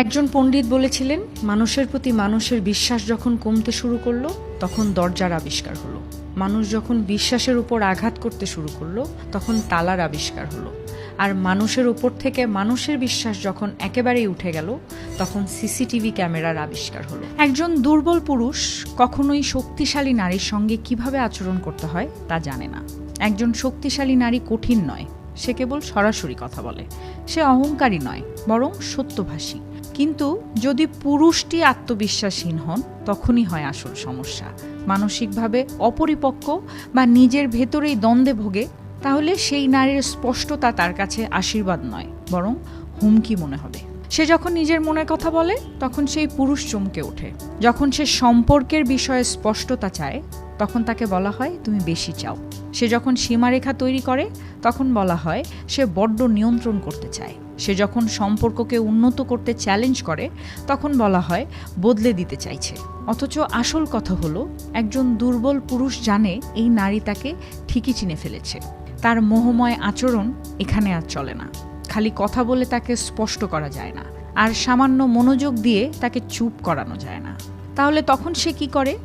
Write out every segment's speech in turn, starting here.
একজন পণ্ডিত বলেছিলেন, মানুষের প্রতি মানুষের বিশ্বাস যখন কমতে শুরু করলো তখন দরজার আবিষ্কার হলো। মানুষ যখন বিশ্বাসের উপর আঘাত করতে শুরু করলো তখন তালার আবিষ্কার হলো। আর মানুষের উপর থেকে মানুষের বিশ্বাস যখন একেবারেই উঠে গেল তখন সিসিটিভি ক্যামেরার আবিষ্কার হলো। একজন দুর্বল পুরুষ কখনোই শক্তিশালী নারীর সঙ্গে কিভাবে আচরণ করতে হয় তা জানে না। একজন শক্তিশালী নারী কঠিন নয়, সে কেবল সরাসরি কথা বলে। সে অহংকারী নয়, বরং সত্যভাষী। কিন্তু যদি পুরুষটি আত্মবিশ্বাসহীন হন তখনই হয় আসল সমস্যা। মানসিকভাবে অপরিপক্ক বা নিজের ভেতরেই দ্বন্দ্বে ভোগে, তাহলে সেই নারীর স্পষ্টতা তার কাছে আশীর্বাদ নয়, বরং হুমকি মনে হবে। সে যখন নিজের মনের কথা বলে তখন সেই পুরুষ চমকে ওঠে। যখন সে সম্পর্কের বিষয়ে স্পষ্টতা চায় তখন তাকে বলা হয় তুমি বেশি চাও। সে যখন সীমারেখা তৈরি করে তখন বলা হয় সে বড্ড নিয়ন্ত্রণ করতে চায়। সে যখন সম্পর্ককে উন্নত করতে চ্যালেঞ্জ করে তখন বলা হয় বদলে দিতে চাইছে। অথচ আসল কথা হলো, একজন দুর্বল পুরুষ জানে এই নারী তাকে ঠিকই চিনে ফেলেছে। তার মোহময় আচরণ এখানে আর চলে না। খালি কথা বলে তাকে স্পষ্ট করা যায় না, আর সামান্য মনোযোগ দিয়ে তাকে চুপ করানো যায় না। তাহলে তখন সে কি করে?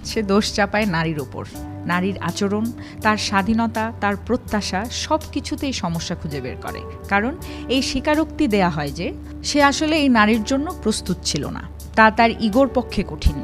সে দোষ চাপায় নারীর ওপর। নারীর আচরণ, তার স্বাধীনতা, তার প্রত্যাশা সব কিছুতেই সমস্যা খুঁজে বের করে। কারণ এই স্বীকারোক্তি দেয়া হয় যে সে আসলে এই নারীর জন্য প্রস্তুত ছিল না। তা তার ইগোর পক্ষে কঠিন।